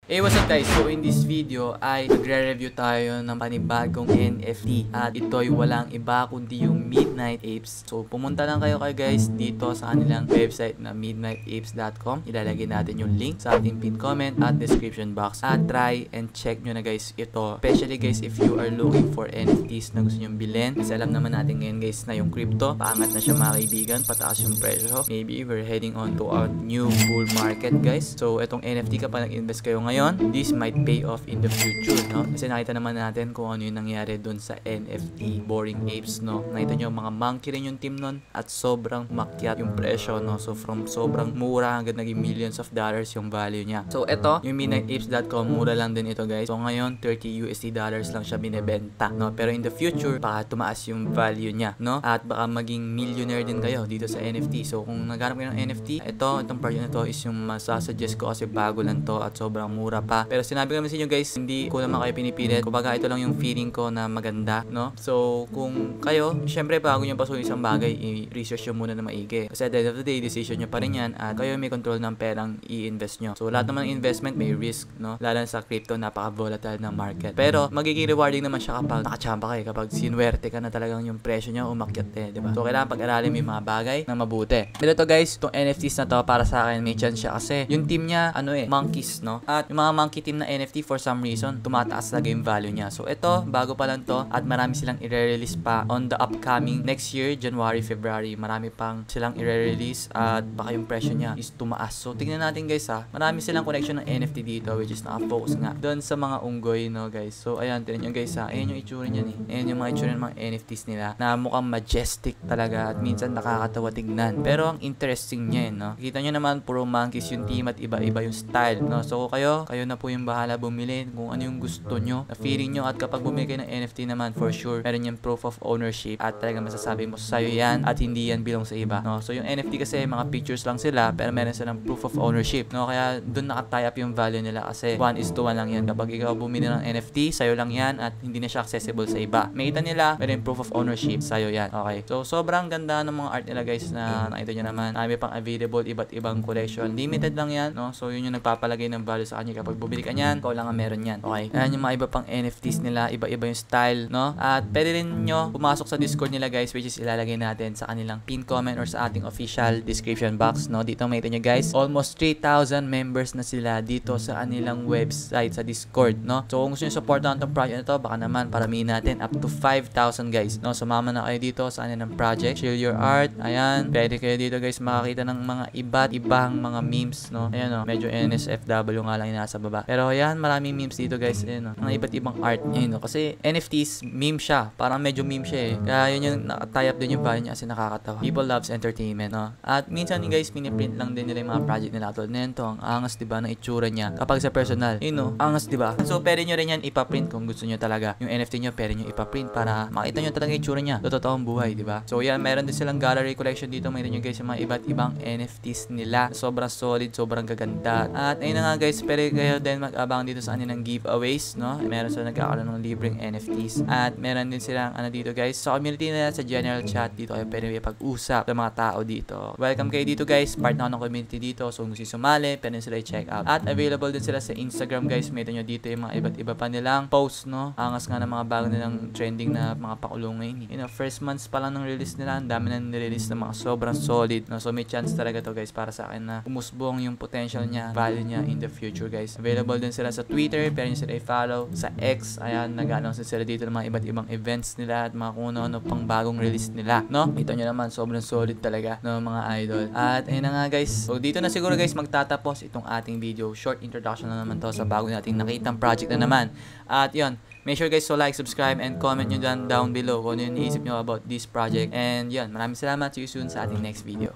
Hey, what's up guys? So in this video ay magre-review tayo ng panibagong NFT at ito'y walang iba kundi yung Midnight Apes. So pumunta lang kayo guys dito sa kanilang website na midnightapes.com. Ilalagay natin yung link sa ating pin comment at description box at try and check nyo na guys ito. Especially guys if you are looking for NFTs na gusto nyo bilhin. Kasi alam naman natin ngayon guys na yung crypto paangat na siya mga kaibigan, pataas yung presyo. Maybe we're heading on to a new bull market guys. So itong NFT kapag nag-invest kayo ngayon, this might pay off in the future, no? Kasi nakita naman natin kung ano yung nangyari dun sa NFT, Boring Apes, no? Nakita nyo, mga monkey rin yung team nun at sobrang makyat yung presyo, no? So, from sobrang mura hanggang naging millions of dollars yung value niya. So, eto, yung midnightapes.com, mura lang din ito, guys. So, ngayon, $30 lang siya binebenta, no? Pero in the future, baka tumaas yung value niya, no? At baka maging millionaire din kayo dito sa NFT. So, kung naghanap kayo ng NFT, itong project na to is yung masasuggest ko kasi bago lang to at sobrang mura pa. Pero sinabi ko naman sa inyo guys, hindi ko naman kayo pinipilit. Kumbaga ito lang yung feeling ko na maganda, no? So, kung kayo, syempre bago nyo pasukin isang bagay, i-research nyo muna na maigi. Kasi at the end of the day, decision nyo pa rin yan at kayo may control ng perang i-invest nyo. So, lahat naman ng investment may risk, no? Lalo sa crypto, napaka-volatile ng market. Pero, magiging rewarding naman siya kapag nakachamba kayo, kapag sinuwerte ka na talagang yung presyo nyo umakyat diba? So, kailangan pag-aralin mo yung mga bagay na mabuti. Pero ito guys, itong NFTs na to para sa akin may chance siya kasi yung team niya, monkeys, no? At yung mga monkey team na NFT for some reason, tumataas talaga yung value niya. So, ito, bago pa lang to at marami silang i-release pa on the upcoming next year, January, February. Marami pang silang i-release at baka yung presyo niya is tumaas. So, tingnan natin guys ha. Marami silang connection ng NFT dito which is naka-focus nga doon sa mga unggoy, no guys. So, ayan, tingnan nyo guys ha. Ayan yung itsura niyan eh. Ayan yung mga itsura ng mga NFTs nila na mukhang majestic talaga at minsan nakakatawa tignan. Pero ang interesting niya no. Kita nyo naman, puro monkeys yung team at iba-iba yung style, no. So, kayo na po yung bahala bumili kung ano yung gusto nyo, na feeling nyo at kapag bumili kayo ng NFT naman for sure, meron yung proof of ownership at talaga masasabi mo sa'yo yan at hindi yan bilong sa iba, no? So yung NFT kasi mga pictures lang sila pero meron silang proof of ownership, no? Kaya dun nakatie up yung value nila kasi 1:1 lang yan. Kapag ikaw bumili ng NFT, sa'yo lang yan at hindi na siya accessible sa iba. Makita nila, meron yung proof of ownership, sa'yo yan. Okay. So sobrang ganda ng mga art nila guys na nakita nyo naman. Marami pang available, iba't ibang collection. Limited lang yan, no? So yun yung nagpapalagay ng value sa kanya kapag bumili ka niyan, ikaw lang ang meron yan. Okay. Ayan yung mga iba pang NFTs nila, iba-iba yung style, no? At pwede rin nyo pumasok sa Discord nila guys, which is ilalagay natin sa kanilang pin comment or sa ating official description box, no? Dito makita nyo guys, almost 3,000 members na sila dito sa kanilang website sa Discord, no? So kung gusto nyo supportan itong project na to, baka naman paramihin natin up to 5,000 guys, no? Sumama na kayo dito sa kanilang project, share your art. Ayan, pwede kayo dito guys makakita ng mga iba't ibang mga memes, no? Ayan, no? Medyo NSFW nga lang yung nasa baba. Pero ayan, maraming memes dito guys, ayan, no? Mga iba't ibang art niya, no? Kasi NFTs, meme siya. Parang medyo meme siya eh. Kaya yun yung tie up din yung value niya kasi nakakatawa. People loves entertainment, no? At minsan guys, mini-print lang din nila yung mga project nila. Tulad nito, ang angas diba ng itsura niya. Kapag sa personal, yun no, angas diba? So, pwede nyo rin yan ipaprint kung gusto nyo talaga. Yung NFT nyo, pwede nyo ipaprint para makita nyo talaga yung itsura niya. Totoong buhay, diba? So, yan, meron din silang gallery collection dito. Makita nyo guys yung mga iba't ibang NFTs nila. Sobrang solid, sobrang gaganda. At ayun na nga guys, pwede kayo din mag-abang dito sa kanilang giveaways, no? Meron sila nagkakaroon ng libreng NFTs. At meron din silang dito guys, sa community nila, sa general chat dito kayo pwede pag-usap sa mga tao dito. Welcome kayo dito guys, part na ako ng community dito. So kung gusto sumali, pwede sila i-check out. At available din sila sa Instagram guys. Makita nyo dito yung mga iba't iba pa nilang posts, no? Angas nga ng mga bago nilang trending na mga pakulong ngayon. You know, first months pa lang ng release nila, ang dami na nirelease ng mga sobrang solid, no? So may chance talaga to guys para sa akin na umusbong yung potential niya, value niya in the future guys. Available din sila sa Twitter, pwede nyo sila i-follow. Sa X, ayan, nag-announce sila dito ng mga iba't ibang events nila at mga kung ano pang bagong release nila, no? Ito nyo naman, sobrang solid talaga, no, mga idol. At ayun na nga guys, so dito na siguro guys magtatapos itong ating video. Short introduction na naman to sa bago nating nakitang project na naman. At yun, make sure guys to like, subscribe, and comment nyo down below kung ano yung iniisip nyo about this project. And yun, maraming salamat. See you soon sa ating next video.